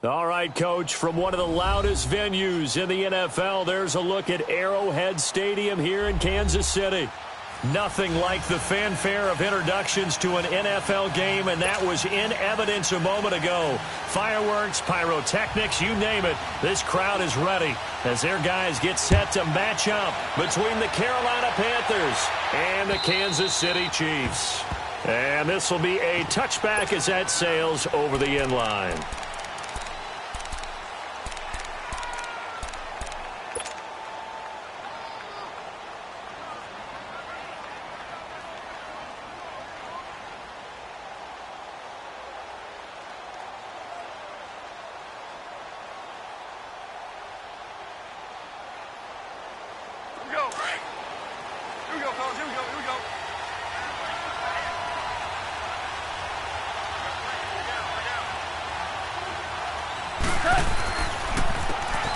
All right, Coach, from one of the loudest venues in the NFL, there's a look at Arrowhead Stadium here in Kansas City. Nothing like the fanfare of introductions to an NFL game, and that was in evidence a moment ago. Fireworks, pyrotechnics, you name it. This crowd is ready as their guys get set to match up between the Carolina Panthers and the Kansas City Chiefs. And this will be a touchback as that sails over the end line.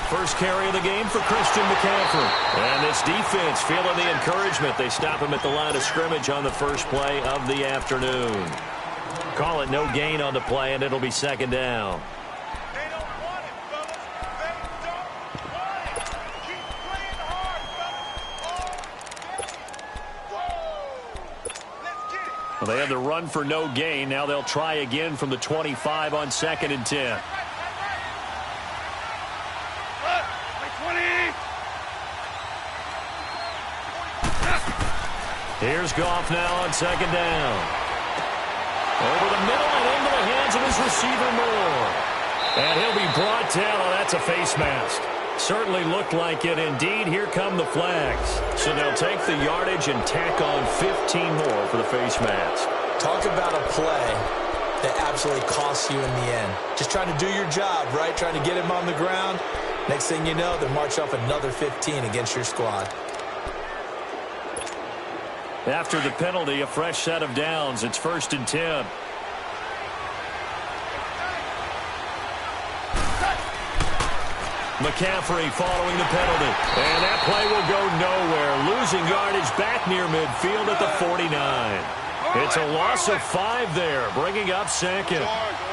First carry of the game for Christian McCaffrey. And this defense feeling the encouragement. They stop him at the line of scrimmage on the first play of the afternoon. Call it no gain on the play, and it'll be second down. They don't want it, fellas. They don't want it. Keep playing hard, fellas. Whoa. Let's get it. Well, they had the run for no gain. Now they'll try again from the 25 on 2nd and 10. Here's Goff now on second down. Over the middle and into the hands of his receiver Moore. And he'll be brought down. Oh, that's a face mask. Certainly looked like it. Indeed, here come the flags. So they'll take the yardage and tack on 15 more for the face mask. Talk about a play that absolutely costs you in the end. Just trying to do your job, right? Trying to get him on the ground. Next thing you know, they march off another 15 against your squad. After the penalty, a fresh set of downs. It's 1st and 10. McCaffrey following the penalty. And that play will go nowhere. Losing yardage back near midfield at the 49. It's a loss of 5 there, bringing up second.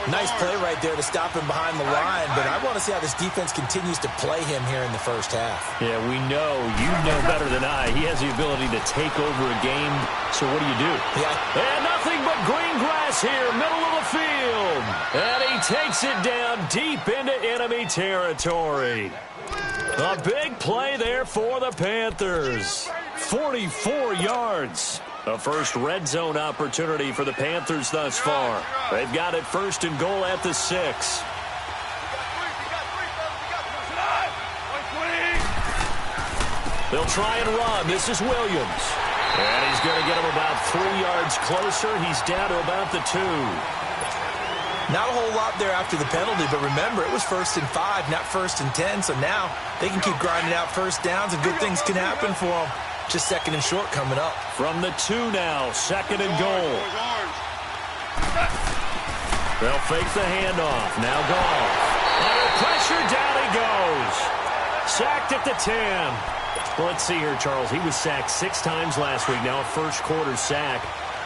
Nice play right there to stop him behind the line, but I want to see how this defense continues to play him here in the first half. Yeah, we know. You know better than I. He has the ability to take over a game, so what do you do? Yeah. And nothing but green grass here, middle of the field. And he takes it down deep into enemy territory. A big play there for the Panthers. 44 yards. A first red zone opportunity for the Panthers thus far. They've got it 1st and goal at the 6. They'll try and run. This is Williams. And he's going to get him about 3 yards closer. He's down to about the 2. Not a whole lot there after the penalty, but remember, it was 1st and 5, not 1st and 10. So now they can keep grinding out first downs, and good things can happen for them. Just 2nd and short coming up. From the 2 now, 2nd and goal. They'll fake the handoff. Now Goff. Under pressure, down he goes. Sacked at the 10. Well, let's see here, Charles. He was sacked 6 times last week. Now a first quarter sack.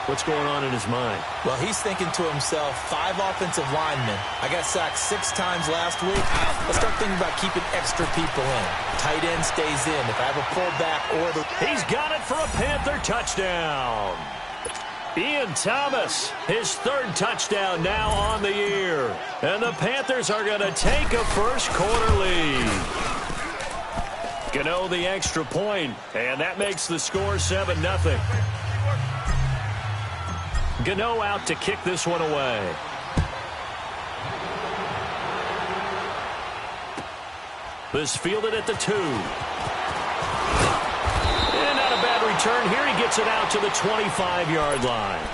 What's going on in his mind? Well, he's thinking to himself, 5 offensive linemen. I got sacked 6 times last week. Let's start thinking about keeping extra people in. Tight end stays in. If I have a fullback or the... He's got it for a Panther touchdown. Ian Thomas, his 3rd touchdown now on the year. And the Panthers are going to take a first quarter lead. Gano the extra point, and that makes the score 7-0. Gano out to kick this one away. This fielded at the 2. And not a bad return here. He gets it out to the 25-yard line.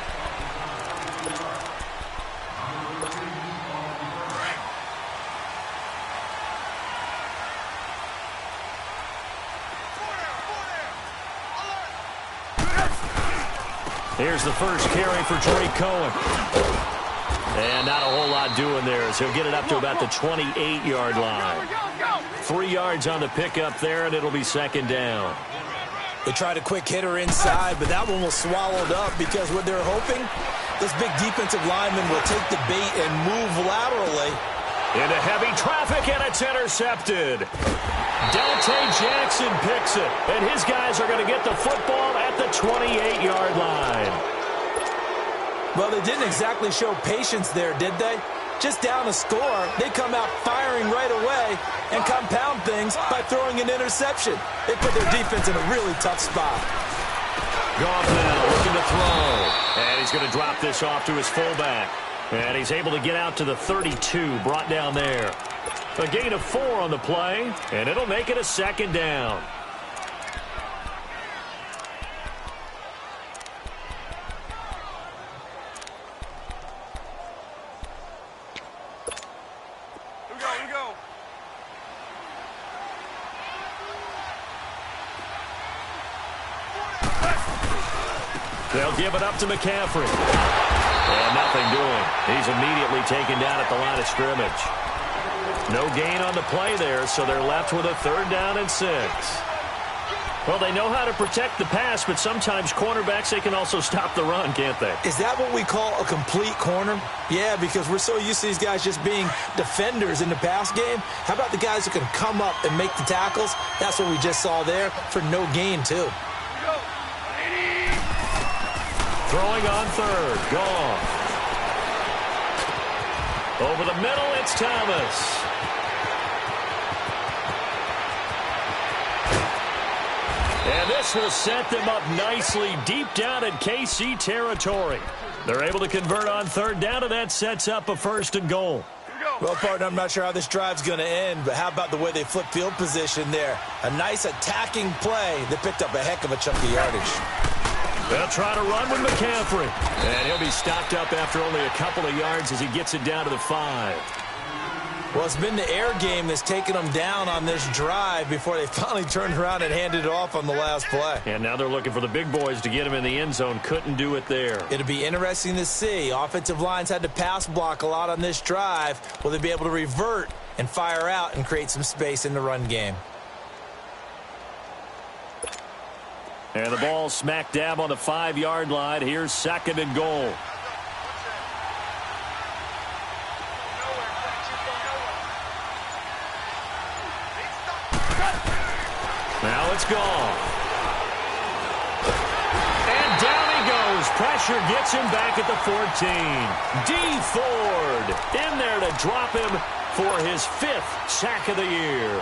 Here's the first carry for Drake Cohen. And not a whole lot doing there, so he'll get it up to about the 28-yard line. 3 yards on the pickup there, and it'll be 2nd down. They tried a quick hitter inside, but that one was swallowed up because what they're hoping, this big defensive lineman will take the bait and move laterally Into heavy traffic, and it's intercepted. Dante Jackson picks it, and his guys are going to get the football at the 28-yard line. Well, they didn't exactly show patience there, did they? Just down a score, they come out firing right away and compound things by throwing an interception. They put their defense in a really tough spot. Goff now looking to throw, and he's going to drop this off to his fullback. And he's able to get out to the 32, brought down there. A gain of 4 on the play, and it'll make it a second down. Here we go. They'll give it up to McCaffrey. And nothing doing. He's immediately taken down at the line of scrimmage. No gain on the play there, so they're left with a 3rd down and 6. Well, they know how to protect the pass, but sometimes cornerbacks, they can also stop the run, can't they? Is that what we call a complete corner? Yeah, because we're so used to these guys just being defenders in the pass game. How about the guys who can come up and make the tackles? That's what we just saw there for no gain, too. Throwing on 3rd. Goff. Over the middle, it's Thomas. And this will set them up nicely deep down in KC territory. They're able to convert on 3rd down, and that sets up a 1st and goal. Well, partner, I'm not sure how this drive's going to end, but how about the way they flip field position there? A nice attacking play that picked up a heck of a chunk of yardage. They'll try to run with McCaffrey. And he'll be stopped up after only a couple of yards as he gets it down to the 5. Well, it's been the air game that's taken them down on this drive before they finally turned around and handed it off on the last play. And now they're looking for the big boys to get him in the end zone. Couldn't do it there. It'll be interesting to see. Offensive lines had to pass block a lot on this drive. Will they be able to revert and fire out and create some space in the run game? And the ball smack dab on the 5-yard line. Here's 2nd and goal. Now it's gone. And down he goes. Pressure gets him back at the 14. D. Ford in there to drop him for his 5th sack of the year.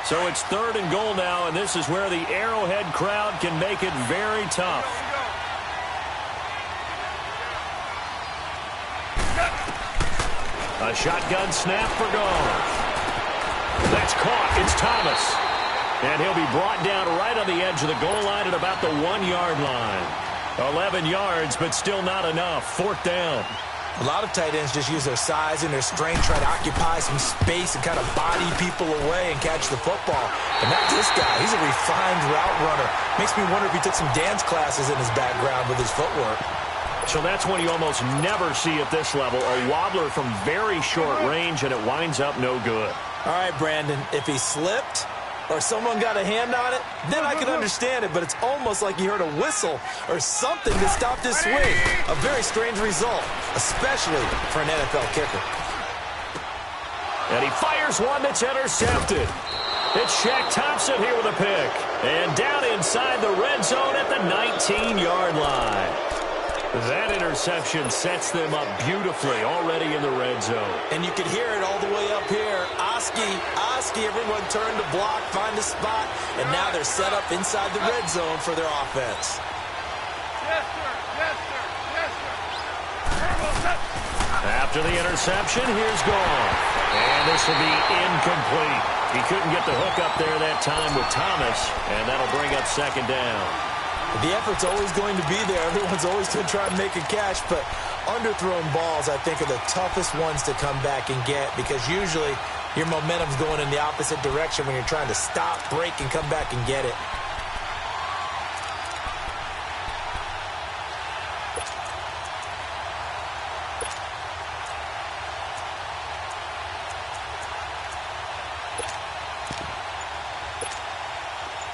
So it's 3rd and goal now, and this is where the Arrowhead crowd can make it very tough. A shotgun snap for Goff. That's caught. It's Thomas. And he'll be brought down right on the edge of the goal line at about the 1-yard line. 11 yards, but still not enough. 4th down. A lot of tight ends just use their size and their strength, try to occupy some space and kind of body people away and catch the football. But not this guy. He's a refined route runner. Makes me wonder if he took some dance classes in his background with his footwork. So that's one you almost never see at this level. A wobbler from very short range, and it winds up no good. All right, Brandon, if he slipped or someone got a hand on it, then I can understand it, but it's almost like you heard a whistle or something to stop this swing. A very strange result, especially for an NFL kicker. And he fires one that's intercepted. It's Shaq Thompson here with a pick. And down inside the red zone at the 19-yard line. That interception sets them up beautifully already in the red zone. And you could hear it all the way up here. Oski, everyone turned to block, find a spot, and now they're set up inside the red zone for their offense. Yes, sir. Yes, sir. Yes, sir. After the interception, here's Goff. And this will be incomplete. He couldn't get the hook up there that time with Thomas, and that'll bring up 2nd down. The effort's always going to be there. Everyone's always going to try and make a catch, but underthrown balls, I think, are the toughest ones to come back and get because usually your momentum's going in the opposite direction when you're trying to stop, break, and come back and get it.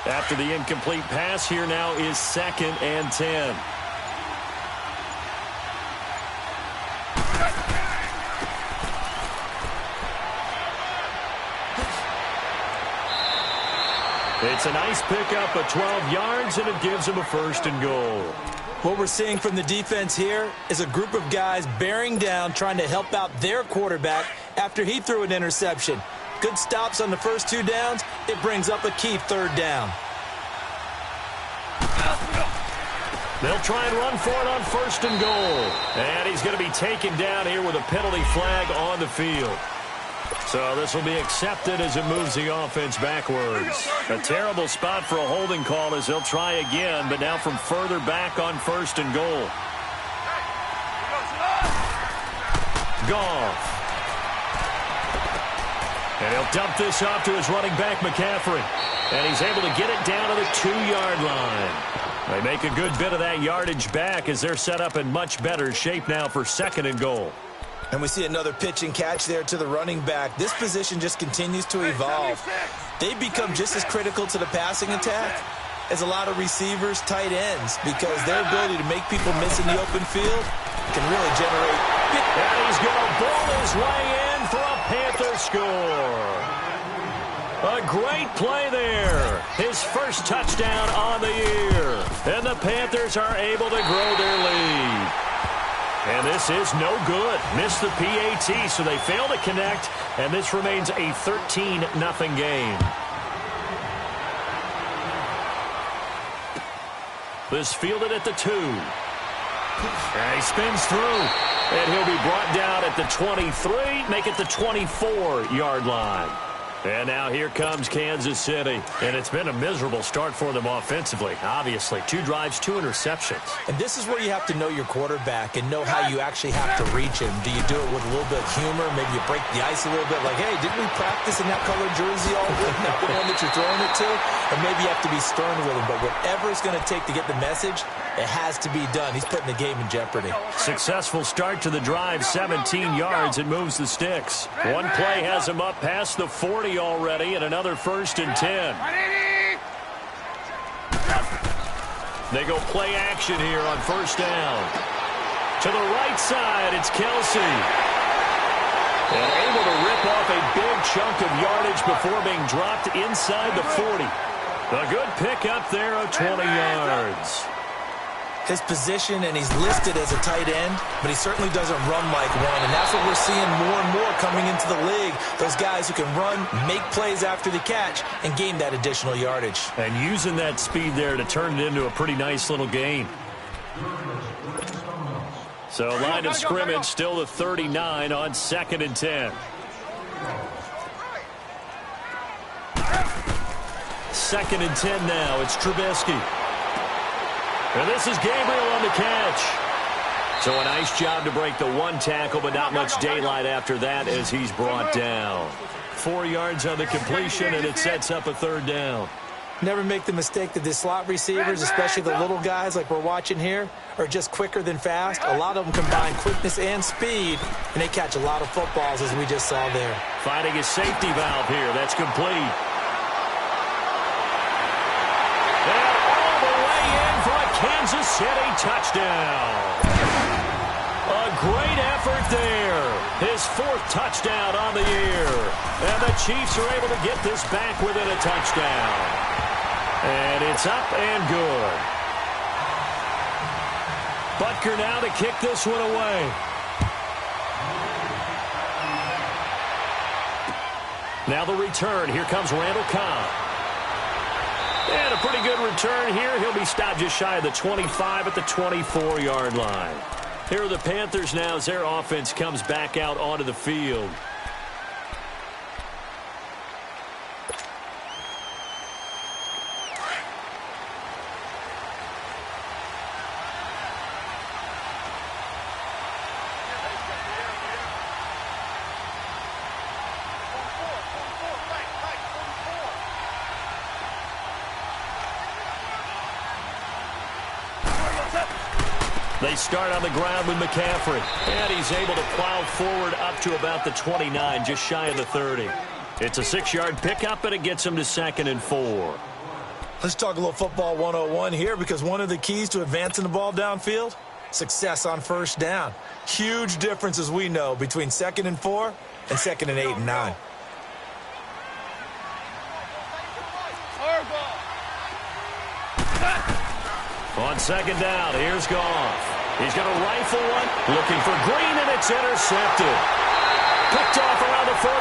After the incomplete pass, here now is 2nd and 10. It's a nice pickup of 12 yards, and it gives him a 1st and goal. What we're seeing from the defense here is a group of guys bearing down, trying to help out their quarterback after he threw an interception. Good stops on the first 2 downs. It brings up a key 3rd down. They'll try and run for it on 1st and goal. And he's going to be taken down here with a penalty flag on the field. So this will be accepted as it moves the offense backwards. A terrible spot for a holding call as they'll try again, but now from further back on 1st and goal. Goff. And he'll dump this off to his running back, McCaffrey. And he's able to get it down to the 2-yard line. They make a good bit of that yardage back as they're set up in much better shape now for 2nd and goal. And we see another pitch and catch there to the running back. This position just continues to evolve. They've become just as critical to the passing attack as a lot of receivers, tight ends, because their ability to make people miss in the open field can really generate. And he's going to ball his way in for a Panther score. A great play there. His 1st touchdown on the year. And the Panthers are able to grow their lead. And this is no good. Missed the PAT, so they fail to connect, and this remains a 13-0 game. This fielded at the 2. And he spins through, and he'll be brought down at the 23, make it the 24-yard line. And now here comes Kansas City. And it's been a miserable start for them offensively, obviously. 2 drives, 2 interceptions. And this is where you have to know your quarterback and know how you actually have to reach him. Do you do it with a little bit of humor? Maybe you break the ice a little bit, like, hey, didn't we practice in that colored jersey all week? Not the one that you're throwing it to? Or maybe you have to be stern with him. But whatever it's going to take to get the message, it has to be done. He's putting the game in jeopardy. Successful start to the drive, 17 yards. It moves the sticks. One play has him up past the 40 already, and another 1st and 10. They go play action here on 1st down. To the right side, it's Kelsey. And able to rip off a big chunk of yardage before being dropped inside the 40. A good pickup there of 20 yards. His position, and he's listed as a tight end, but he certainly doesn't run like one, and that's what we're seeing more and more coming into the league. Those guys who can run, make plays after the catch, and gain that additional yardage. And using that speed there to turn it into a pretty nice little gain. So line of scrimmage still the 39 on 2nd and 10. 2nd and 10 now. It's Trubisky. And this is Gabriel on the catch. So a nice job to break the 1 tackle, but not much daylight after that as he's brought down. 4 yards on the completion, and it sets up a 3rd down. Never make the mistake that the slot receivers, especially the little guys like we're watching here, are just quicker than fast. A lot of them combine quickness and speed, and they catch a lot of footballs, as we just saw there. Finding a safety valve here. That's complete. Kansas City touchdown. A great effort there. His 4th touchdown on the year. And the Chiefs are able to get this back within a touchdown. And it's up and good. Butker now to kick this one away. Now the return. Here comes Randall Cobb. And a pretty good return here. He'll be stopped just shy of the 25 at the 24-yard line. Here are the Panthers now as their offense comes back out onto the field. They start on the ground with McCaffrey. And he's able to plow forward up to about the 29, just shy of the 30. It's a 6-yard pickup, and it gets him to 2nd and 4. Let's talk a little football 101 here, because one of the keys to advancing the ball downfield, success on 1st down. Huge difference, as we know, between 2nd and 4 and 2nd and 8 and 9. On second down, here's Goff. He's going to rifle one, looking for Green, and it's intercepted. Picked off around the 41,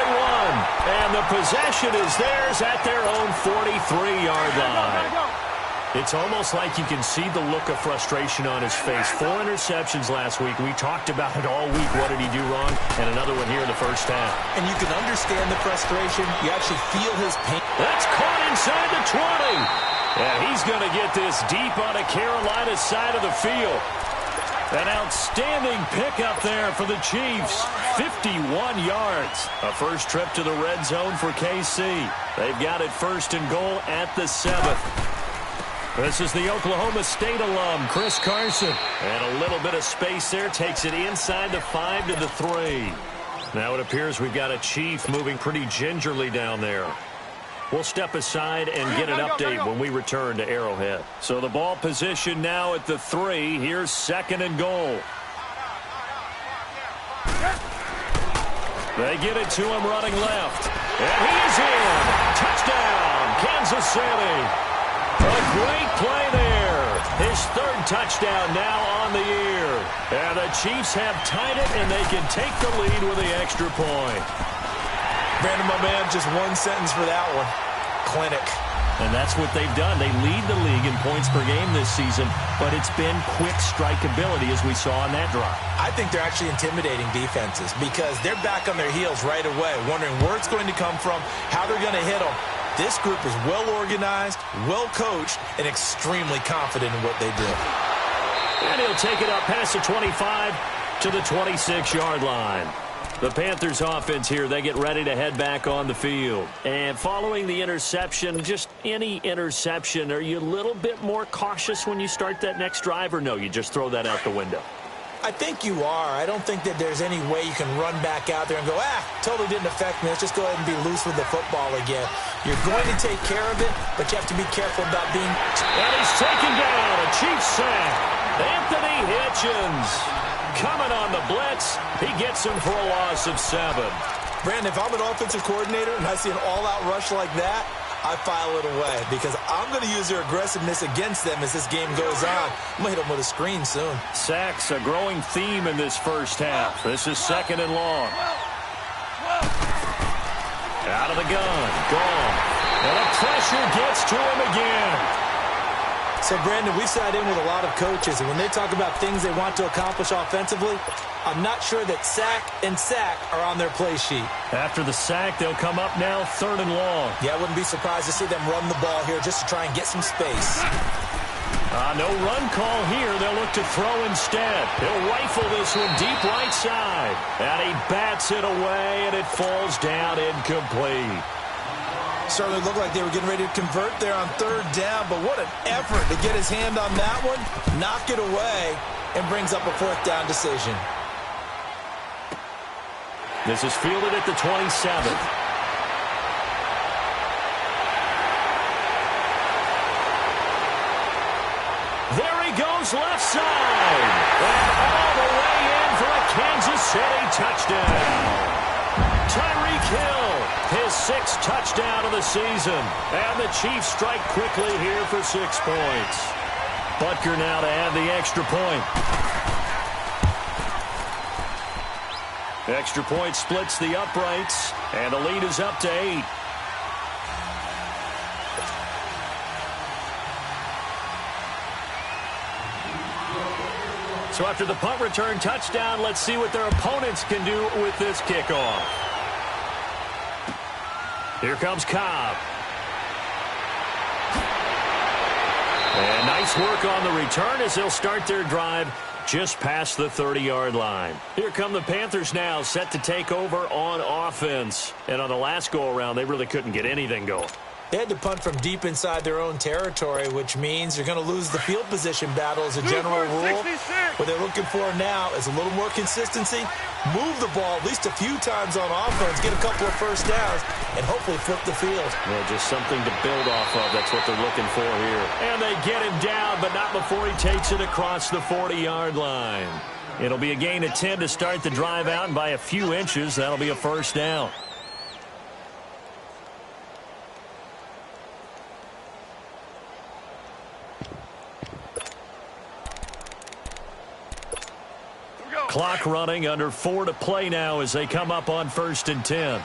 and the possession is theirs at their own 43-yard line. It's almost like you can see the look of frustration on his face. 4 interceptions last week. We talked about it all week. What did he do wrong? And another one here in the first half. And you can understand the frustration. You actually feel his pain. That's caught inside the 20. And he's going to get this deep on the Carolina side of the field. An outstanding pickup there for the Chiefs. 51 yards. A first trip to the red zone for KC. They've got it first and goal at the 7th. This is the Oklahoma State alum, Chris Carson. And a little bit of space there. Takes it inside the 5 to the 3. Now it appears we've got a Chief moving pretty gingerly down there. We'll step aside and get an update when we return to Arrowhead. So the ball position now at the 3. Here's second and goal. They get it to him running left. And he's in. Touchdown, Kansas City. A great play there. His 3rd touchdown now on the year. And the Chiefs have tied it, and they can take the lead with the extra point. Brandon, my man, just one sentence for that one. Clinic. And that's what they've done. They lead the league in points per game this season, but it's been quick strikeability as we saw on that drive. I think they're actually intimidating defenses because they're back on their heels right away, wondering where it's going to come from, how they're going to hit them. This group is well organized, well coached, and extremely confident in what they do. And he'll take it up past the 25 to the 26-yard line. The Panthers offense here, they get ready to head back on the field. And following the interception, just any interception, are you a little bit more cautious when you start that next drive, or no, you just throw that out the window? I think you are. I don't think that there's any way you can run back out there and go, totally didn't affect me. Let's just go ahead and be loose with the football again. You're going to take care of it, but you have to be careful about being... And he's taken down, a Chiefs sack. Anthony Hitchens coming on the blitz. He gets him for a loss of 7. Brandon, if I'm an offensive coordinator and I see an all-out rush like that, I file it away because I'm going to use their aggressiveness against them as this game goes on. I'm going to hit them with a screen soon. Sacks, a growing theme in this first half. This is second and long. Out of the gun, gone. And the pressure gets to him again. So, Brandon, we've sat in with a lot of coaches, and when they talk about things they want to accomplish offensively, I'm not sure that sack and sack are on their play sheet. After the sack, they'll come up now third and long. Yeah, I wouldn't be surprised to see them run the ball here just to try and get some space. No run call here. They'll look to throw instead. He'll rifle this one deep right side. And he bats it away, and it falls down incomplete. Certainly looked like they were getting ready to convert there on 3rd down, but what an effort to get his hand on that one, knock it away, and brings up a 4th down decision. This is fielded at the 27th. There he goes left side. And all the way in for a Kansas City touchdown. Tyreek Hill, his 6th touchdown of the season. And the Chiefs strike quickly here for 6 points. Butker now to add the extra point. Extra point splits the uprights, and the lead is up to 8. So after the punt return touchdown, let's see what their opponents can do with this kickoff. Here comes Cobb. And nice work on the return as they'll start their drive just past the 30-yard line. Here come the Panthers now, set to take over on offense. And on the last go-around, they really couldn't get anything going. They had to punt from deep inside their own territory, which means you're going to lose the field position battle as a general rule. What they're looking for now is a little more consistency, move the ball at least a few times on offense, get a couple of first downs, and hopefully flip the field. Well, just something to build off of. That's what they're looking for here. And they get him down, but not before he takes it across the 40-yard line. It'll be a gain of 10 to start the drive out, and by a few inches, that'll be a first down. Clock running, under 4 to play now as they come up on 1st and 10.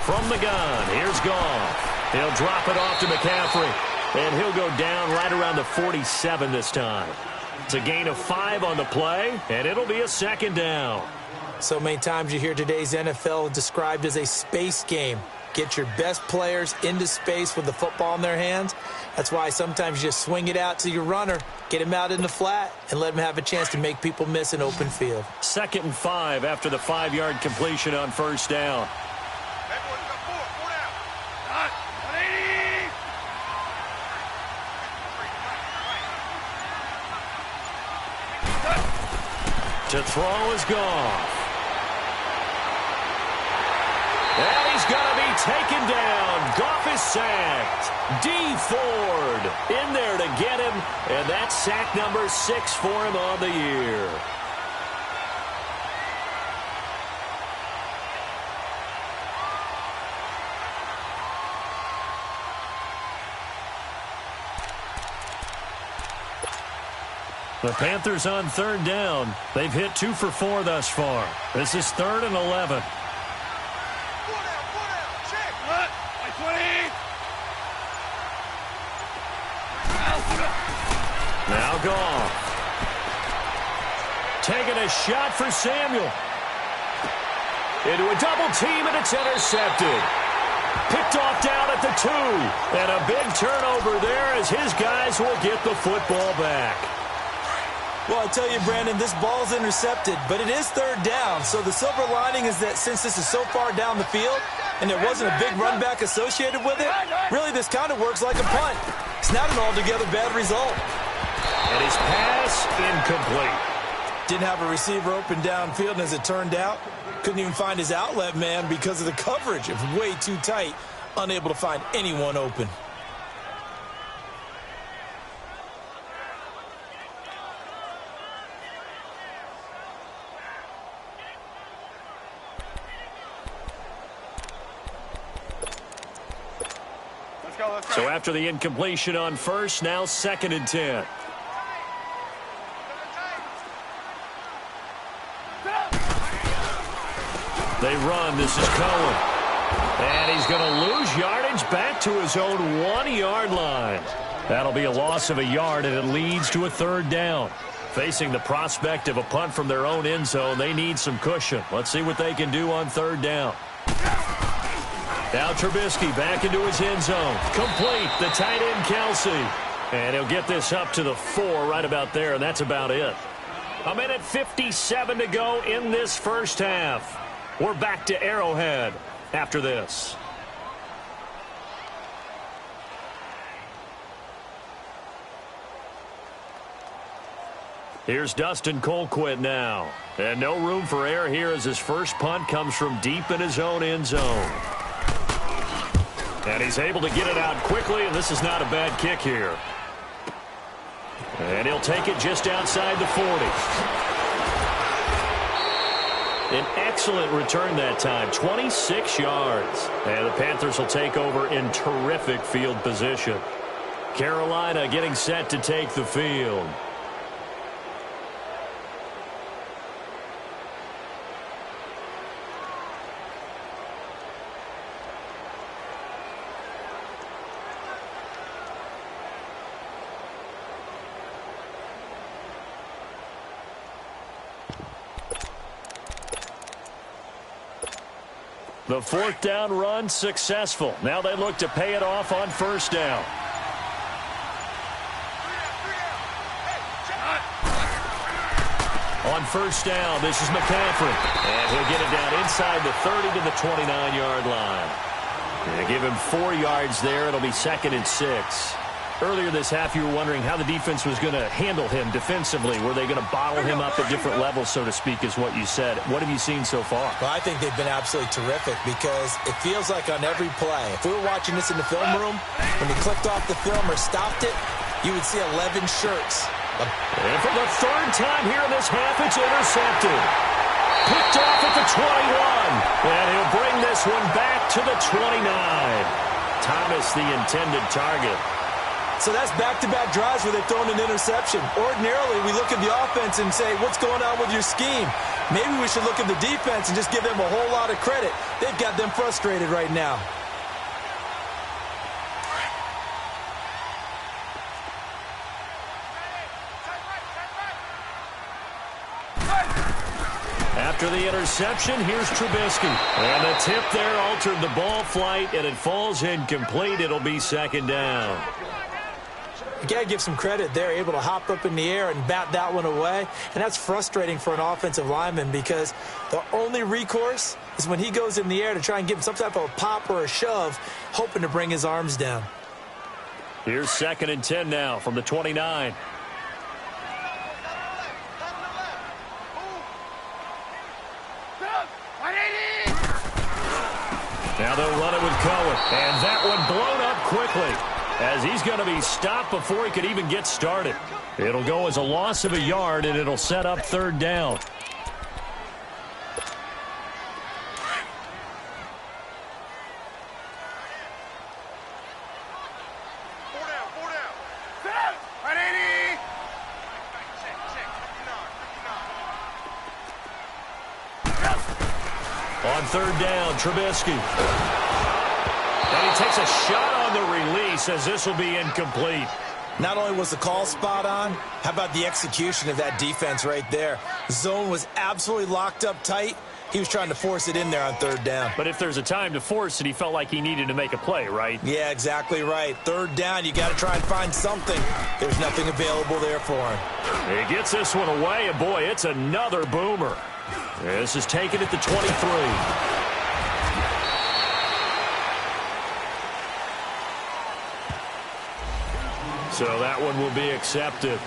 From the gun, here's Goff. He'll drop it off to McCaffrey, and he'll go down right around the 47 this time. It's a gain of 5 on the play, and it'll be a 2nd down. So many times you hear today's NFL described as a space game. Get your best players into space with the football in their hands. That's why sometimes you just swing it out to your runner, get him out in the flat, and let him have a chance to make people miss an open field. 2nd and 5 after the 5-yard completion on 1st down. To throw is Goff. And he's going to be taken down. Goff is sacked. D. Ford in there to get him, and that's sack number 6 for him on the year. The Panthers on 3rd down. They've hit 2 for 4 thus far. This is 3rd and 11. Now Goff. Taking a shot for Samuel. Into a double team, and it's intercepted. Picked off down at the 2. And a big turnover there as his guys will get the football back. Well, I tell you, Brandon, this ball's intercepted, but it is 3rd down. So the silver lining is that since this is so far down the field and there wasn't a big run back associated with it, really this kind of works like a punt. It's not an altogether bad result. And his pass incomplete. Didn't have a receiver open downfield, and as it turned out, couldn't even find his outlet man because of the coverage. It was way too tight, unable to find anyone open. So after the incompletion on 1st, now 2nd and 10. They run. This is Cohen. And he's going to lose yardage back to his own 1-yard line. That'll be a loss of a yard, and it leads to a 3rd down. Facing the prospect of a punt from their own end zone, they need some cushion. Let's see what they can do on 3rd down. Now Trubisky back into his end zone. Complete. The tight end, Kelsey. And he'll get this up to the 4 right about there, and that's about it. 1:57 to go in this first half. We're back to Arrowhead after this. Here's Dustin Colquitt now. And no room for error here as his first punt comes from deep in his own end zone. And he's able to get it out quickly, and this is not a bad kick here. And he'll take it just outside the 40. An excellent return that time, 26 yards. And the Panthers will take over in terrific field position. Carolina getting set to take the field. The 4th down run successful. Now they look to pay it off on 1st down. On 1st down, this is McCaffrey. And he'll get it down inside the 30 to the 29-yard line. And give him 4 yards there. It'll be 2nd and 6. Earlier this half, you were wondering how the defense was going to handle him defensively. Were they going to bottle him up at different levels, so to speak, is what you said. What have you seen so far? Well, I think they've been absolutely terrific because it feels like on every play, if we were watching this in the film room, when he clicked off the film or stopped it, you would see 11 shirts. And for the 3rd time here in this half, it's intercepted. Picked off at the 21. And he'll bring this one back to the 29. Thomas, the intended target. So that's back-to-back drives where they've thrown an interception. Ordinarily, we look at the offense and say, what's going on with your scheme? Maybe we should look at the defense and just give them a whole lot of credit. They've got them frustrated right now. After the interception, here's Trubisky. And the tip there altered the ball flight, and it falls incomplete. It'll be second down. You got to give some credit. They're able to hop up in the air and bat that one away. And that's frustrating for an offensive lineman because the only recourse is when he goes in the air to try and give him some type of a pop or a shove, hoping to bring his arms down. Here's 2nd and 10 now from the 29. Now they'll run it with Cohen. And that one blown up quickly as he's going to be stopped before he could even get started. It'll go as a loss of a yard, and it'll set up 3rd down. On 3rd down, Trubisky. And he takes a shot on the release as this will be incomplete. Not only was the call spot on, how about the execution of that defense right there? Zone was absolutely locked up tight. He was trying to force it in there on 3rd down. But if there's a time to force it, he felt like he needed to make a play, right? Yeah, exactly right. 3rd down, you got to try and find something. There's nothing available there for him. He gets this one away, and boy, it's another boomer. This is taken at the 23. So that one will be accepted.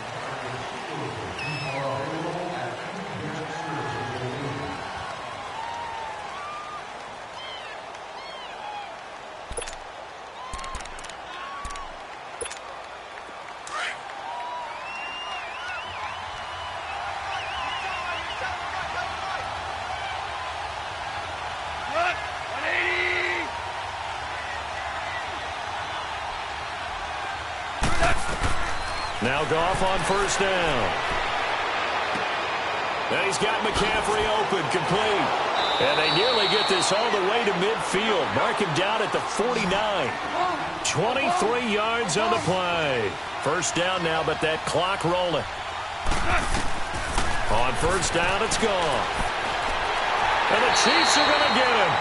Now Goff on 1st down. And he's got McCaffrey open, complete. And they nearly get this all the way to midfield. Mark him down at the 49. 23 yards on the play. 1st down now, but that clock rolling. On 1st down, it's gone. And the Chiefs are going to get him.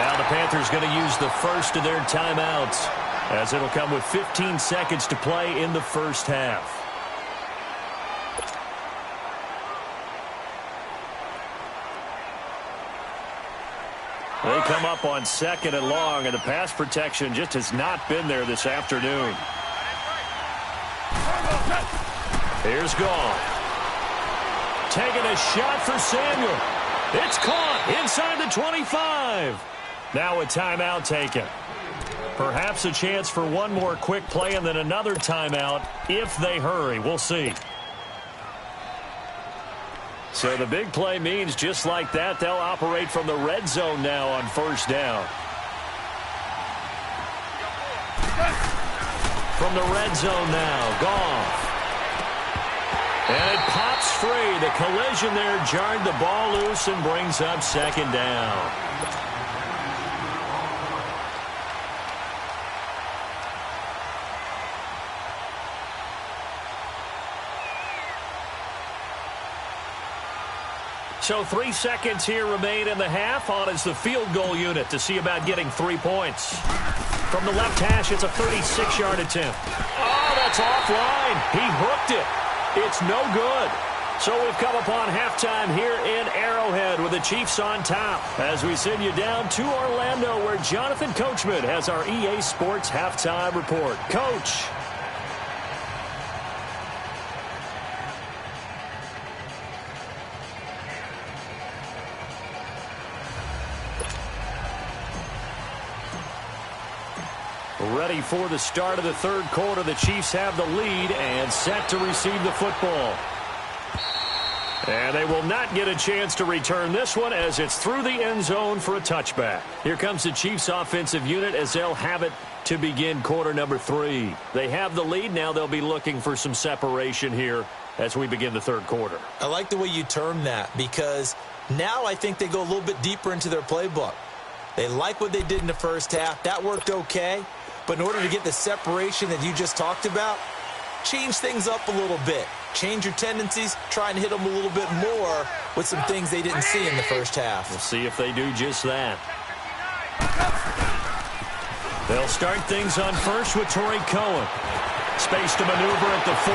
Now the Panthers going to use the first of their timeouts, as it'll come with 15 seconds to play in the 1st half. They come up on 2nd and long, and the pass protection just has not been there this afternoon. Here's Goff. Taking a shot for Samuel. It's caught inside the 25. Now a timeout taken. Perhaps a chance for one more quick play and then another timeout if they hurry. We'll see. So the big play means just like that, they'll operate from the red zone now on 1st down. From the red zone now, Goff. And it pops free. The collision there jarred the ball loose and brings up 2nd down. So 3 seconds here remain in the half. On is the field goal unit to see about getting 3 points. From the left hash, it's a 36-yard attempt. Oh, that's offline. He hooked it. It's no good. So we've come upon halftime here in Arrowhead with the Chiefs on top as we send you down to Orlando where Jonathan Coachman has our EA Sports halftime report. Coach. Ready for the start of the 3rd quarter. The Chiefs have the lead and set to receive the football. And they will not get a chance to return this one as it's through the end zone for a touchback. Here comes the Chiefs offensive unit as they'll have it to begin quarter number 3. They have the lead. Now they'll be looking for some separation here as we begin the third quarter. I like the way you term that because now I think they go a little bit deeper into their playbook. They like what they did in the first half. That worked okay. But in order to get the separation that you just talked about, change things up a little bit. Change your tendencies, try and hit them a little bit more with some things they didn't see in the first half. We'll see if they do just that. They'll start things on first with Torrey Cohen. Space to maneuver at the 40.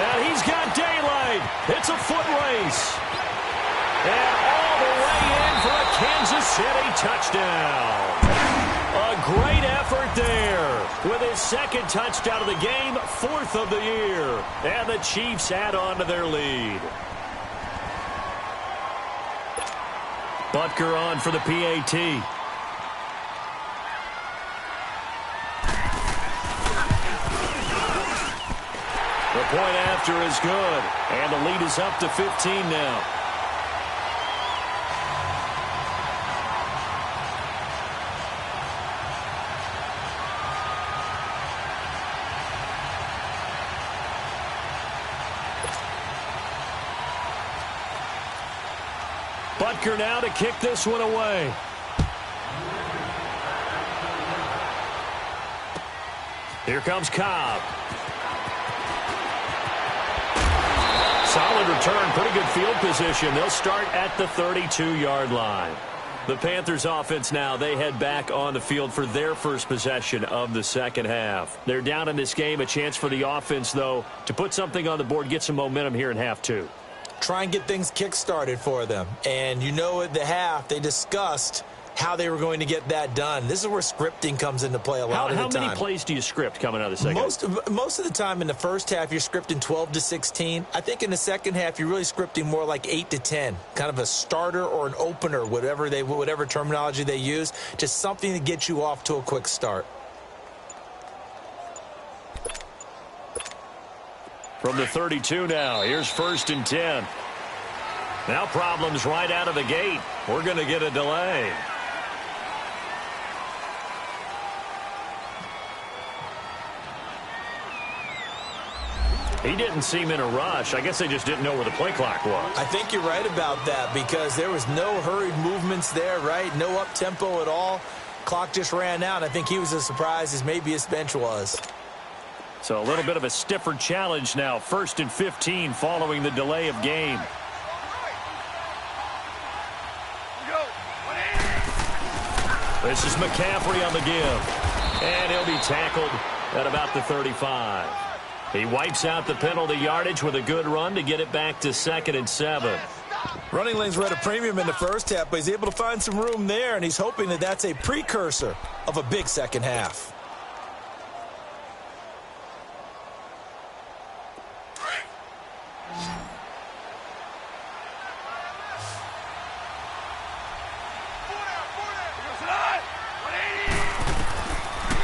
And he's got daylight. It's a foot race. And all the way in for a Kansas City touchdown. A great effort there with his second touchdown of the game, 4th of the year. And the Chiefs add on to their lead. Butker on for the PAT. The point after is good. And the lead is up to 15 now. Butker now to kick this one away. Here comes Cobb. Solid return, pretty good field position. They'll start at the 32-yard line. The Panthers offense now, they head back on the field for their first possession of the second half. They're down in this game. A chance for the offense, though, to put something on the board, get some momentum here in half 2. Try and get things kick-started for them. And you know at the half, they discussed how they were going to get that done. This is where scripting comes into play a lot of the time. How many plays do you script coming out of the second half? Most of the time in the first half, you're scripting 12 to 16. I think in the second half, you're really scripting more like 8 to 10. Kind of a starter or an opener, whatever terminology they use. Just something to get you off to a quick start. From the 32 now, here's 1st and 10. Now problems right out of the gate. We're going to get a delay. He didn't seem in a rush. I guess they just didn't know where the play clock was. I think you're right about that because there was no hurried movements there, right? No up-tempo at all. Clock just ran out. I think he was as surprised as maybe his bench was. So a little bit of a stiffer challenge now. 1st and 15 following the delay of game. This is McCaffrey on the give. And he'll be tackled at about the 35. He wipes out the penalty yardage with a good run to get it back to 2nd and 7. Running lanes were at a premium in the first half, but he's able to find some room there, and he's hoping that that's a precursor of a big second half.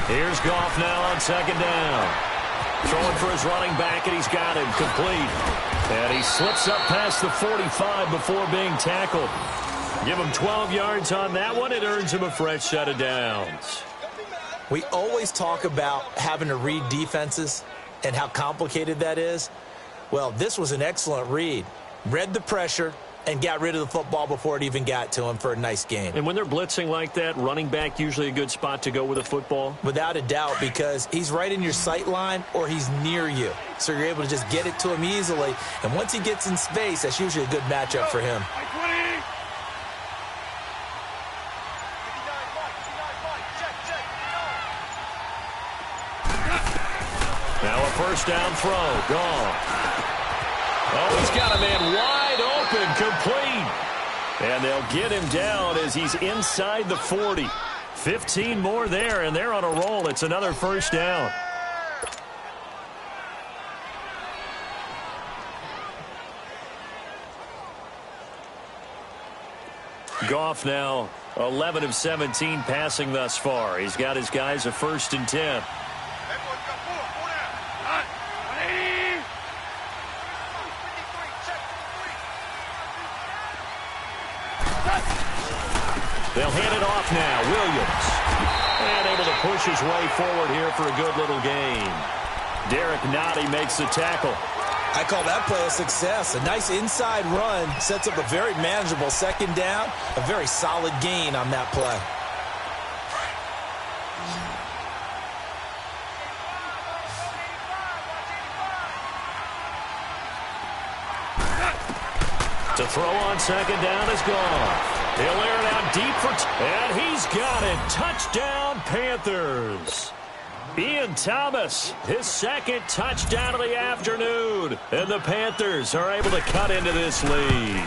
Here's Goff now on 2nd down. Throwing for his running back, and he's got him complete. And he slips up past the 45 before being tackled. Give him 12 yards on that one. It earns him a fresh set of downs. We always talk about having to read defenses and how complicated that is. Well, this was an excellent read. Read the pressure and got rid of the football before it even got to him for a nice gain. And when they're blitzing like that, running back usually a good spot to go with a football? Without a doubt, because he's right in your sight line or he's near you. So you're able to just get it to him easily. And once he gets in space, that's usually a good matchup for him. Now a first down throw. Gone. Oh, he's got a man wide open, complete. And they'll get him down as he's inside the 40. 15 more there, and they're on a roll. It's another first down. Goff now 11 of 17 passing thus far. He's got his guys a 1st and 10. They'll hand it off now. Williams. And able to push his way forward here for a good little gain. Derek Nottie makes the tackle. I call that play a success. A nice inside run sets up a very manageable second down. A very solid gain on that play. To throw on second down is gone. He'll air it out deep and he's got it. Touchdown, Panthers. Ian Thomas, his second touchdown of the afternoon. And the Panthers are able to cut into this lead.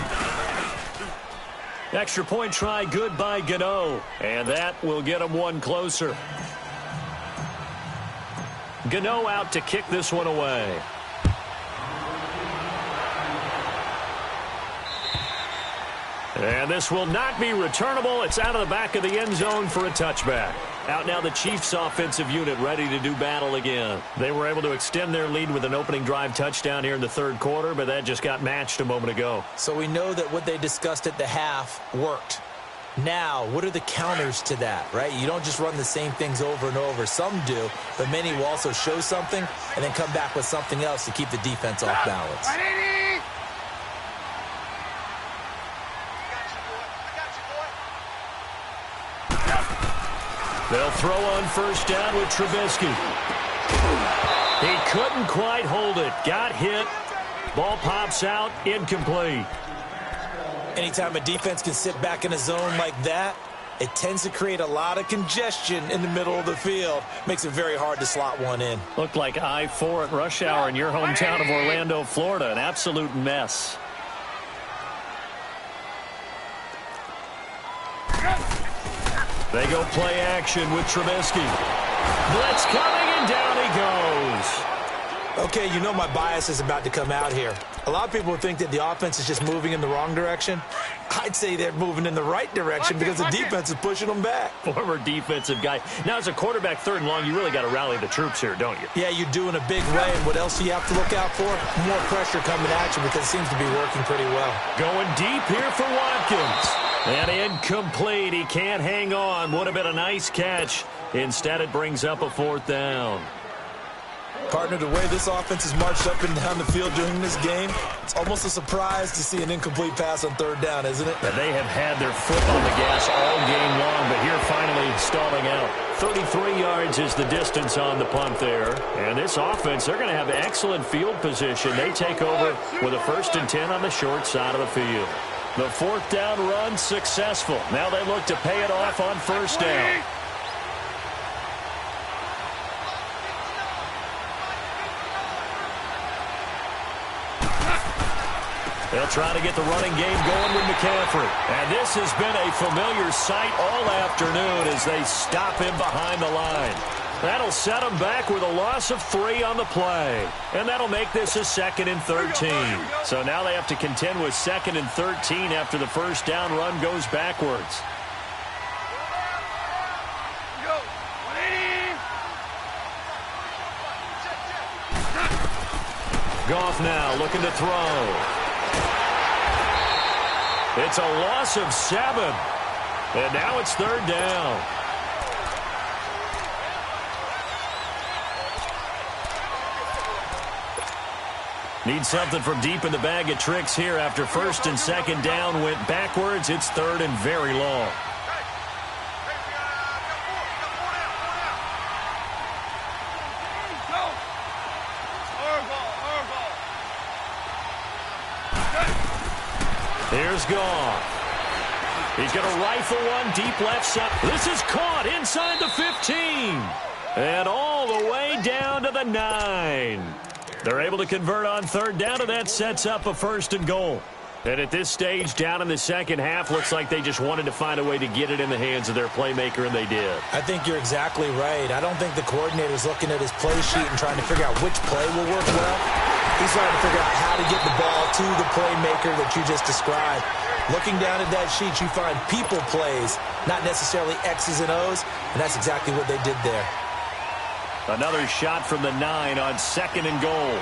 Extra point try good by Gano. And that will get him one closer. Gano out to kick this one away. And this will not be returnable. It's out of the back of the end zone for a touchback. Out now the Chiefs offensive unit ready to do battle again. They were able to extend their lead with an opening drive touchdown here in the third quarter, but that just got matched a moment ago. So we know that what they discussed at the half worked. Now, what are the counters to that, right? You don't just run the same things over and over. Some do, but many will also show something and then come back with something else to keep the defense off balance. They'll throw on first down with Trubisky. He couldn't quite hold it. Got hit. Ball pops out. Incomplete. Anytime a defense can sit back in a zone like that, it tends to create a lot of congestion in the middle of the field. Makes it very hard to slot one in. Looked like I-4 at rush hour in your hometown of Orlando, Florida. An absolute mess. They go play action with Trubisky. Blitz coming, and down he goes. Okay, you know my bias is about to come out here. A lot of people think that the offense is just moving in the wrong direction. I'd say they're moving in the right direction because the defense is pushing them back. Former defensive guy. Now, as a quarterback, third and long, you really got to rally the troops here, don't you? Yeah, you do in a big way. And what else do you have to look out for? More pressure coming at you because it seems to be working pretty well. Going deep here for Watkins. And incomplete. He can't hang on. Would have been a nice catch. Instead, it brings up a fourth down. Partner, the way this offense has marched up and down the field during this game, it's almost a surprise to see an incomplete pass on third down, isn't it? And they have had their foot on the gas all game long, but here finally stalling out. 33 yards is the distance on the punt there. And this offense, they're going to have excellent field position. They take over with a 1st and 10 on the short side of the field. The fourth down run successful. Now they look to pay it off on first down. They'll try to get the running game going with McCaffrey. And this has been a familiar sight all afternoon as they stop him behind the line. That'll set him back with a loss of 3 on the play. And that'll make this a 2nd and 13. So now they have to contend with 2nd and 13 after the first down run goes backwards. Goff now looking to throw. It's a loss of 7. And now it's third down. Need something from deep in the bag of tricks here after 1st and 2nd down went backwards. It's 3rd and very long. Here's Goff. He's going to rifle one deep left side. This is caught inside the 15. And all the way down to the 9. They're able to convert on third down, and that sets up a 1st and goal. And at this stage, down in the second half, looks like they just wanted to find a way to get it in the hands of their playmaker, and they did. I think you're exactly right. I don't think the coordinator's looking at his play sheet and trying to figure out which play will work well. He's trying to figure out how to get the ball to the playmaker that you just described. Looking down at that sheet, you find people plays, not necessarily X's and O's, and that's exactly what they did there. Another shot from the 9 on 2nd and goal.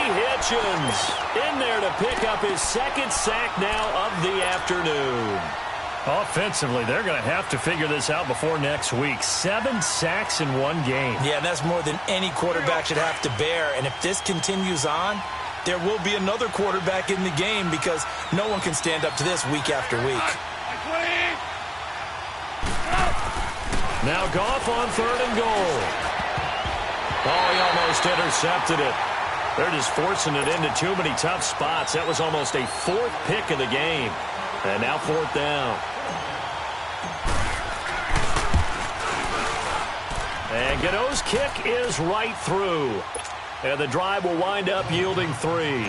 Hitchens in there to pick up his second sack now of the afternoon. Offensively, they're going to have to figure this out before next week. 7 sacks in one game. Yeah, that's more than any quarterback should have to bear. And if this continues on, there will be another quarterback in the game because no one can stand up to this week after week. Now Goff on 3rd and goal. Oh, he almost intercepted it. They're just forcing it into too many tough spots. That was almost a 4th pick of the game. And now 4th down. And Godot's kick is right through. And the drive will wind up yielding 3.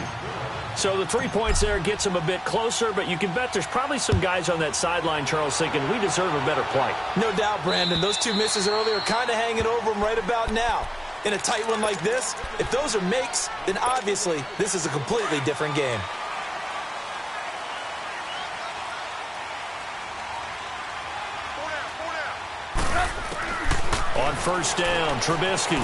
So the 3 points there gets them a bit closer, but you can bet there's probably some guys on that sideline, Charles, thinking we deserve a better play. No doubt, Brandon. Those 2 misses earlier are kind of hanging over them right about now. In a tight one like this, if those are makes, then obviously this is a completely different game. On 1st down, Trubisky.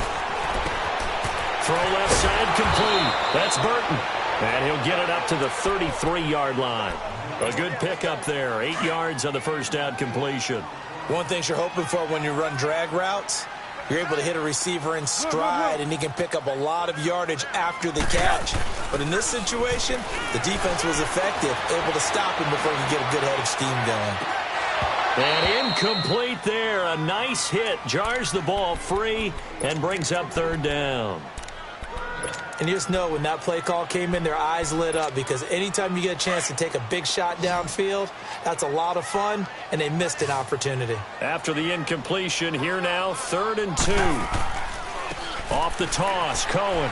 Throw left side complete. That's Burton. And he'll get it up to the 33-yard line. A good pickup there. 8 yards on the 1st down completion. One thing you're hoping for when you run drag routes, you're able to hit a receiver in stride, and he can pick up a lot of yardage after the catch. But in this situation, the defense was effective, able to stop him before he could get a good head of steam going. And incomplete there. A nice hit. Jars the ball free and brings up 3rd down. And you just know when that play call came in, their eyes lit up because anytime you get a chance to take a big shot downfield, that's a lot of fun, and they missed an opportunity. After the incompletion, here now, 3rd and 2. Off the toss, Cohen.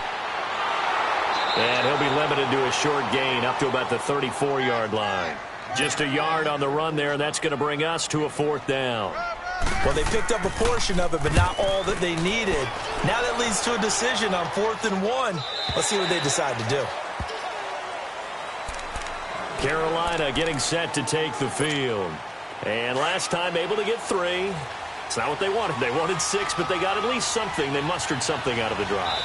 And he'll be limited to a short gain up to about the 34-yard line. Just a yard on the run there, and that's going to bring us to a 4th down. Well, they picked up a portion of it, but not all that they needed. Now that leads to a decision on 4th and 1. Let's see what they decide to do. Carolina getting set to take the field. And last time able to get 3. It's not what they wanted. They wanted 6, but they got at least something. They mustered something out of the drive.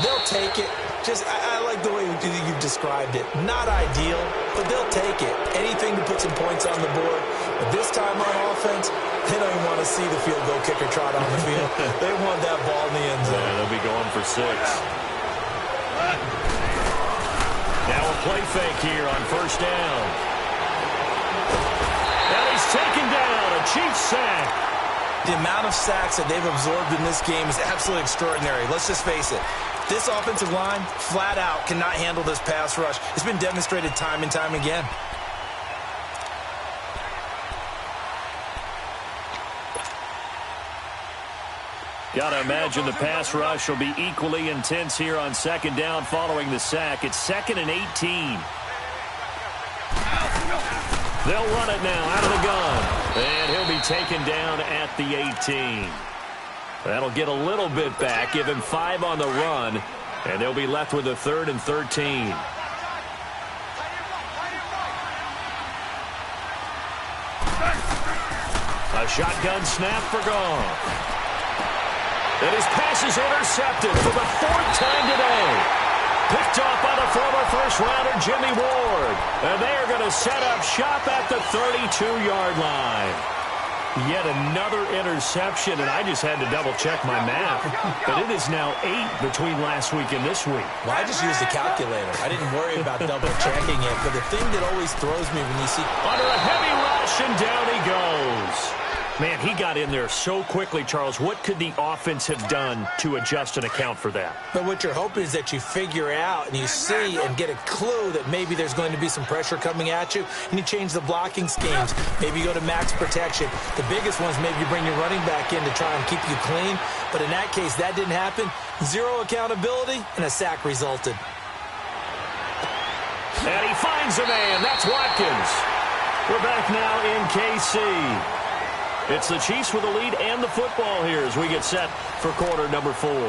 They'll take it. I like the way you've described it. Not ideal, but they'll take it. Anything to put some points on the board. But this time on offense, they don't even want to see the field goal kicker trot on the field. They want that ball in the end zone. Yeah, they'll be going for 6. Now a play fake here on 1st down. And he's taken down. A Chiefs sack. The amount of sacks that they've absorbed in this game is absolutely extraordinary. Let's just face it. This offensive line, flat out, cannot handle this pass rush. It's been demonstrated time and time again. Got to imagine the pass rush will be equally intense here on 2nd down following the sack. It's 2nd and 18. They'll run it now out of the gun. And he'll be taken down at the 18. That'll get a little bit back, give him 5 on the run, and they'll be left with a 3rd and 13. A shotgun snap for Goff. And his pass is intercepted for the 4th time today. Picked off by the former first-rounder Jimmy Ward. And they are going to set up shop at the 32-yard line. Yet another interception, and I just had to double-check my math. But it is now 8 between last week and this week. Well, I just used a calculator. I didn't worry about double-checking it. But the thing that always throws me when you see... Under a heavy rush, and down he goes. Man, he got in there so quickly, Charles. What could the offense have done to adjust and account for that? But what you're hoping is that you figure out and you see and get a clue that maybe there's going to be some pressure coming at you, and you change the blocking schemes. Maybe you go to max protection. The biggest ones, maybe you bring your running back in to try and keep you clean. But in that case, that didn't happen. 0 accountability, and a sack resulted. And he finds a man. That's Watkins. We're back now in KC. It's the Chiefs with the lead and the football here as we get set for quarter number 4. Let's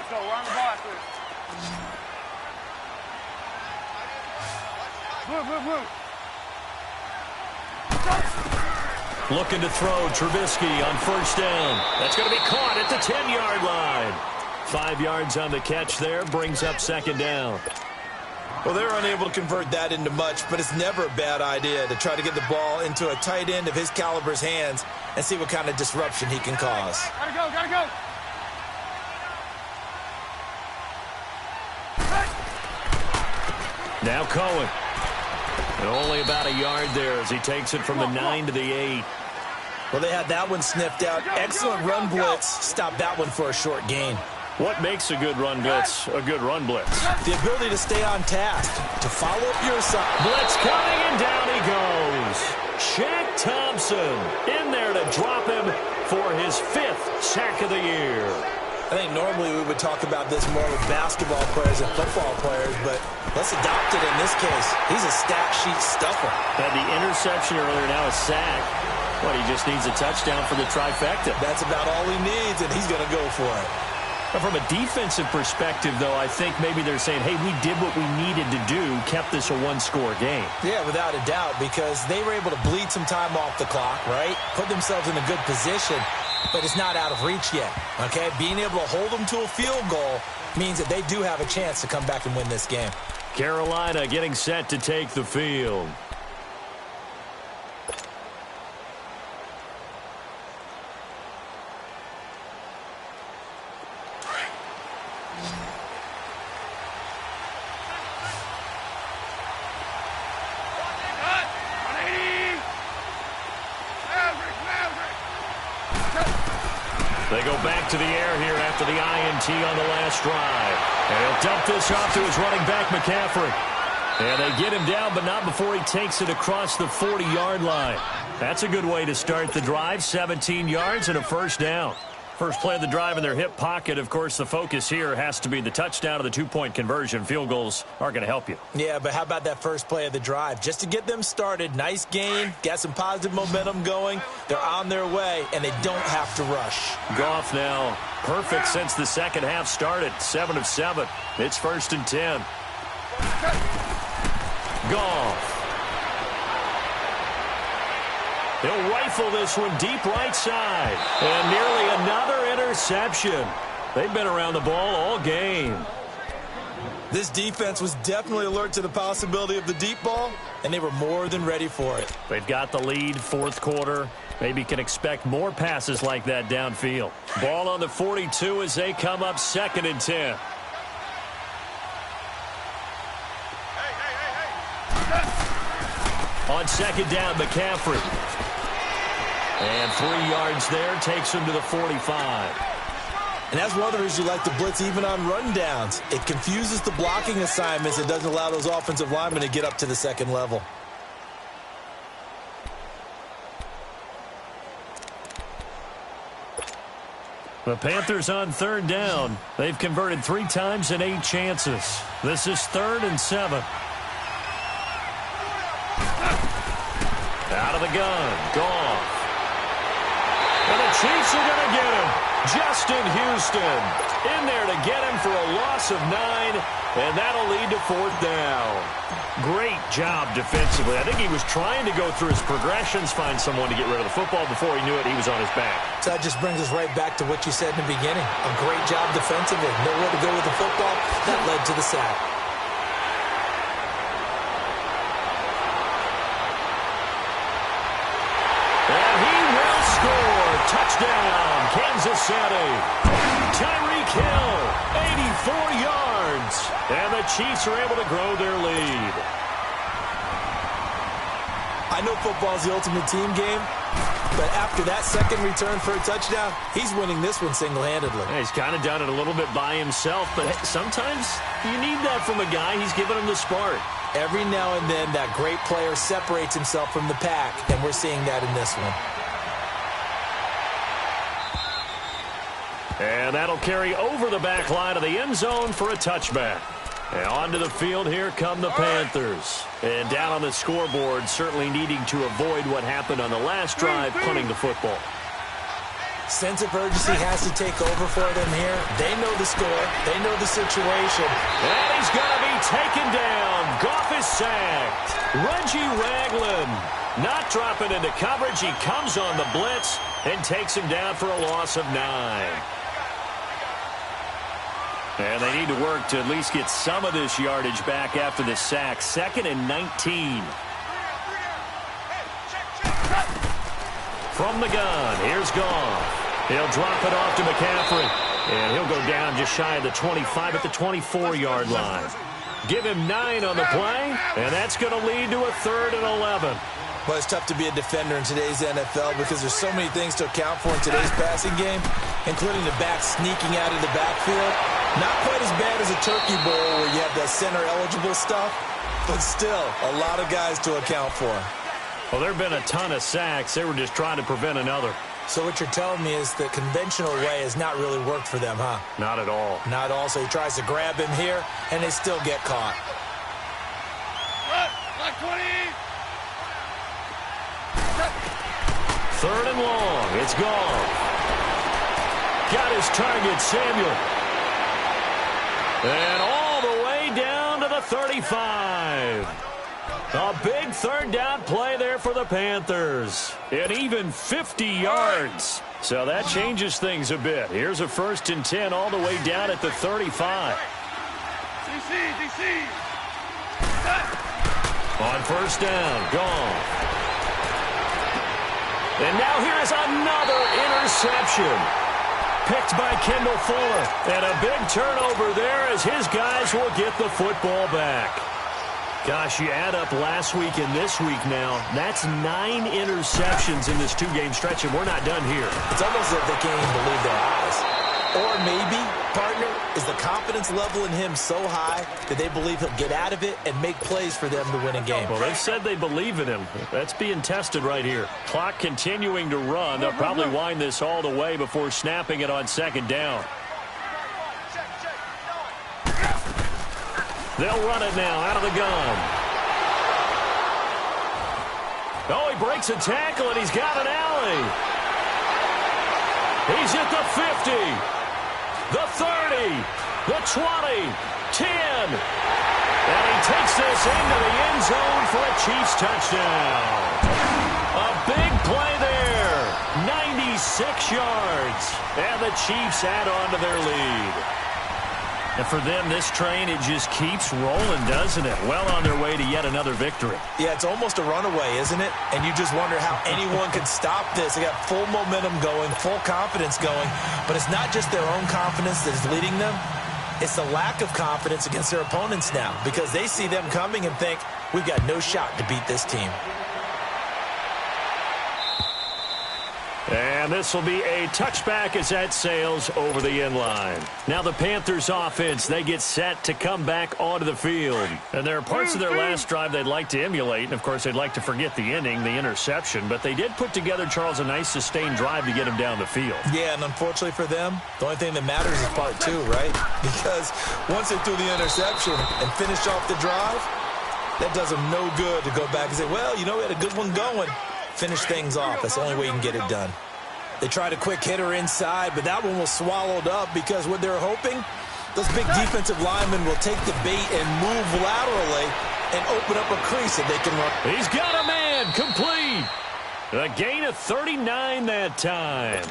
go. Run the ball after this. Move. Looking to throw. Trubisky on first down. That's going to be caught at the 10-yard line. 5 yards on the catch there. Brings up second down. Well, they were unable to convert that into much, but it's never a bad idea to try to get the ball into a tight end of his caliber's hands and see what kind of disruption he can cause. Gotta go, gotta go. Now Cohen. And only about a yard there as he takes it from the 9 to the 8. Well, they had that one sniffed out. Excellent run blitz. Stopped that one for a short gain. What makes a good run blitz a good run blitz? The ability to stay on task, to follow up your side. Blitz coming, and down he goes. Shaq Thompson in there to drop him for his 5th sack of the year. I think normally we would talk about this more with basketball players and football players, but let's adopt it in this case. He's a stat sheet stuffer. Had the interception earlier, now a sack. What, he just needs a touchdown for the trifecta. That's about all he needs, and he's going to go for it. From a defensive perspective, though, I think maybe they're saying, hey, we did what we needed to do, kept this a one-score game. Yeah, without a doubt, because they were able to bleed some time off the clock, right? Put themselves in a good position, but it's not out of reach yet, okay? Being able to hold them to a field goal means that they do have a chance to come back and win this game. Carolina getting set to take the field. They go back to the air here after the INT on the last drive. And he'll dump this off to his running back, McCaffrey. And they get him down, but not before he takes it across the 40-yard line. That's a good way to start the drive. 17 yards and a first down. First play of the drive in their hip pocket. Of course, the focus here has to be the touchdown or the two-point conversion. Field goals aren't going to help you. Yeah, but how about that first play of the drive? Just to get them started, nice gain, got some positive momentum going. They're on their way, and they don't have to rush. Goff now perfect since the second half started. 7 of 7. It's 1st and 10. Goff. He'll rifle this one deep right side. And nearly another interception. They've been around the ball all game. This defense was definitely alert to the possibility of the deep ball, and they were more than ready for it. They've got the lead, 4th quarter. Maybe can expect more passes like that downfield. Ball on the 42 as they come up 2nd and 10. On 2nd down, McCaffrey. And 3 yards there, takes him to the 45. And that's one of the reasons you like to blitz even on rundowns. It confuses the blocking assignments. It doesn't allow those offensive linemen to get up to the second level. The Panthers on 3rd down. They've converted 3 times in 8 chances. This is 3rd and 7. Out of the gun. Goff. And the Chiefs are going to get him. Justin Houston in there to get him for a loss of 9, and that'll lead to 4th down. Great job defensively. I think he was trying to go through his progressions, find someone to get rid of the football. Before he knew it, he was on his back. So that just brings us right back to what you said in the beginning. A great job defensively. Nowhere to go with the football. That led to the sack. Touchdown, Kansas City. Tyreek Hill, 84 yards. And the Chiefs are able to grow their lead. I know football is the ultimate team game, but after that second return for a touchdown, he's winning this one single-handedly. Yeah, he's kind of done it a little bit by himself, but sometimes you need that from a guy. He's giving him the spark. Every now and then, that great player separates himself from the pack, and we're seeing that in this one. And that'll carry over the back line of the end zone for a touchback. And onto the field, here come the Panthers. And down on the scoreboard, certainly needing to avoid what happened on the last drive, punting the football. Sense of urgency has to take over for them here. They know the score. They know the situation. And he's going to be taken down. Goff is sacked. Reggie Ragland not dropping into coverage. He comes on the blitz and takes him down for a loss of 9. And they need to work to at least get some of this yardage back after the sack. 2nd and 19. From the gun, here's Goff. He'll drop it off to McCaffrey. And he'll go down just shy of the 25 at the 24-yard line. Give him 9 on the play, and that's going to lead to a 3rd and 11. Well, it's tough to be a defender in today's NFL because there's so many things to account for in today's passing game, including the back sneaking out of the backfield. Not quite as bad as a turkey bowl where you have the center-eligible stuff, but still a lot of guys to account for. Well, there have been a ton of sacks. They were just trying to prevent another. So what you're telling me is the conventional way has not really worked for them, huh? Not at all. Not at all. So he tries to grab him here, and they still get caught. Like 20. 3rd and long. It's gone. Got his target, Samuel. And all the way down to the 35. A big 3rd down play there for the Panthers. And even 50 yards. So that changes things a bit. Here's a 1st and 10 all the way down at the 35. DC. On 1st down, gone. And now here is another interception. Picked by Kendall Fuller. And a big turnover there as his guys will get the football back. Gosh, you add up last week and this week now. That's 9 interceptions in this 2-game stretch, and we're not done here. It's almost as if they can't even believe their eyes. Or maybe, partner, is the confidence level in him so high that they believe he'll get out of it and make plays for them to win a game. Well, they've said they believe in him. That's being tested right here. Clock continuing to run. They'll probably wind this all the way before snapping it on 2nd down. They'll run it now out of the gun. Oh, he breaks a tackle, and he's got an alley. He's at the 50, the 30, the 20, 10. And he takes this into the end zone for a Chiefs touchdown. A big play there, 96 yards. And the Chiefs add on to their lead. And for them, this train, it just keeps rolling, doesn't it? Well on their way to yet another victory. Yeah, it's almost a runaway, isn't it? And you just wonder how anyone could stop this. They got full momentum going, full confidence going. But it's not just their own confidence that is leading them. It's the lack of confidence against their opponents now because they see them coming and think, we've got no shot to beat this team. And this will be a touchback as that sails over the end line. Now the Panthers offense, they get set to come back onto the field. And there are parts of their last drive they'd like to emulate. And, of course, they'd like to forget the inning, the interception. But they did put together, Charles, a nice sustained drive to get him down the field. Yeah, and unfortunately for them, the only thing that matters is part 2, right? Because once they threw the interception and finished off the drive, that does them no good to go back and say, well, you know, we had a good one going. Finish things off. That's the only way you can get it done. They tried a quick hitter inside, but that one was swallowed up because what they're hoping, those big defensive linemen will take the bait and move laterally and open up a crease that they can run. He's got a man, complete. A gain of 39 that time.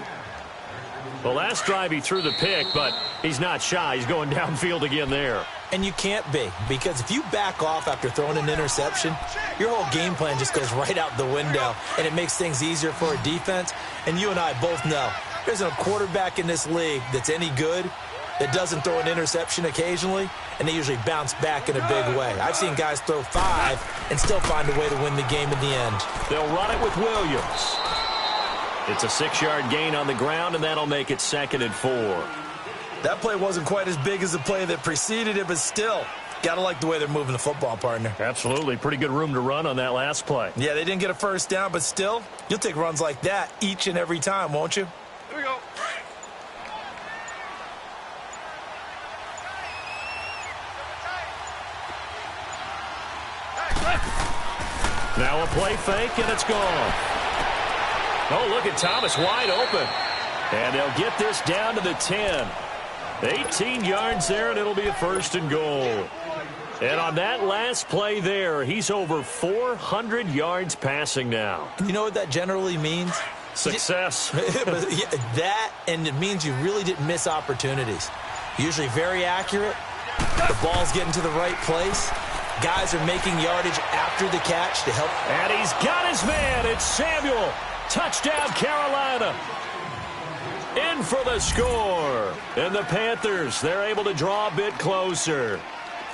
The last drive he threw the pick, but he's not shy. He's going downfield again there. And you can't be, because if you back off after throwing an interception, your whole game plan just goes right out the window, and it makes things easier for a defense. And you and I both know there's a quarterback in this league that's any good that doesn't throw an interception occasionally, and they usually bounce back in a big way. I've seen guys throw 5 and still find a way to win the game in the end. They'll run it with Williams. It's a 6-yard gain on the ground, and that'll make it 2nd and 4. That play wasn't quite as big as the play that preceded it, but still, got to like the way they're moving the football, partner. Absolutely. Pretty good room to run on that last play. Yeah, they didn't get a first down, but still, you'll take runs like that each and every time, won't you? Here we go. Now a play fake, and it's gone. Oh, look at Thomas wide open. And they'll get this down to the 10. 18 yards there, and it'll be a 1st and goal. And on that last play there, he's over 400 yards passing now. You know what that generally means? Success. That, and it means you really didn't miss opportunities. Usually very accurate. The ball's getting to the right place. Guys are making yardage after the catch to help. And he's got his man. It's Samuel. Touchdown, Carolina. In for the score. And the Panthers, they're able to draw a bit closer.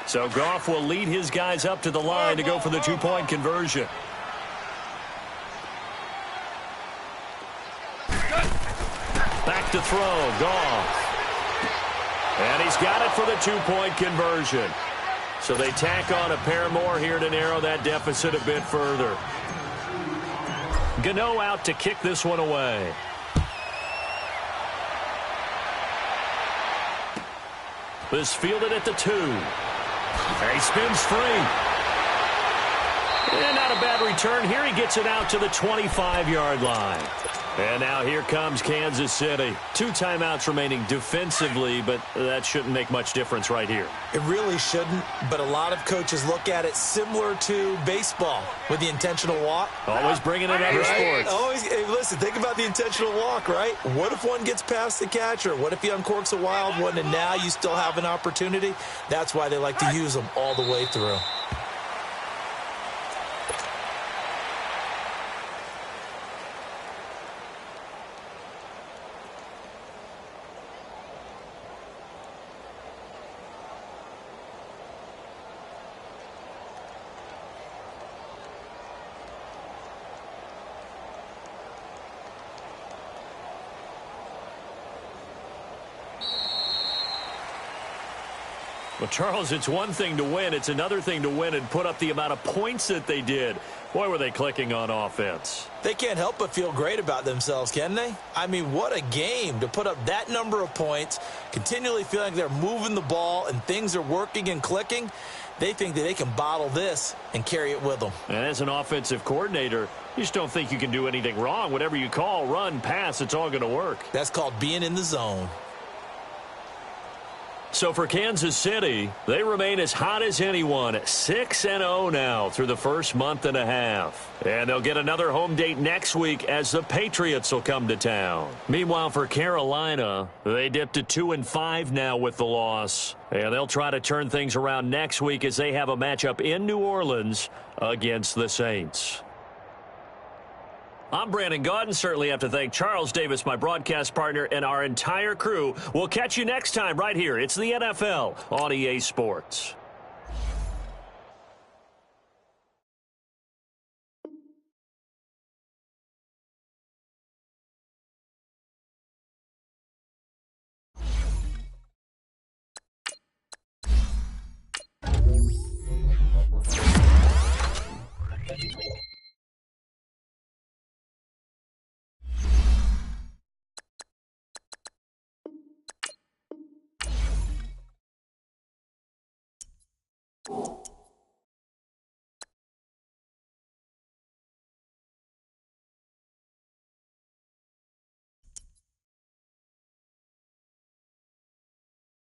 So Goff will lead his guys up to the line to go for the 2-point conversion. Back to throw, Goff. And he's got it for the 2-point conversion. So they tack on a pair more here to narrow that deficit a bit further. Gano out to kick this one away. This fielded at the 2. And he spins free. And not a bad return here. He gets it out to the 25-yard line. And now here comes Kansas City. 2 timeouts remaining defensively, but that shouldn't make much difference right here. It really shouldn't, but a lot of coaches look at it similar to baseball with the intentional walk. Always bringing in other sports. Always, hey, listen, think about the intentional walk, right? What if one gets past the catcher? What if he uncorks a wild one and now you still have an opportunity? That's why they like to use them all the way through. Well, Charles, it's one thing to win. It's another thing to win and put up the amount of points that they did. Boy, were they clicking on offense. They can't help but feel great about themselves, can they? I mean, what a game to put up that number of points, continually feeling like they're moving the ball and things are working and clicking. They think that they can bottle this and carry it with them. And as an offensive coordinator, you just don't think you can do anything wrong. Whatever you call, run, pass, it's all going to work. That's called being in the zone. So for Kansas City, they remain as hot as anyone, 6-0 now through the first month and a half. And they'll get another home date next week as the Patriots will come to town. Meanwhile, for Carolina, they dipped to 2-5 now with the loss. And they'll try to turn things around next week as they have a matchup in New Orleans against the Saints. I'm Brandon Gaudin. Certainly have to thank Charles Davis, my broadcast partner, and our entire crew. We'll catch you next time right here. It's the NFL on EA Sports. You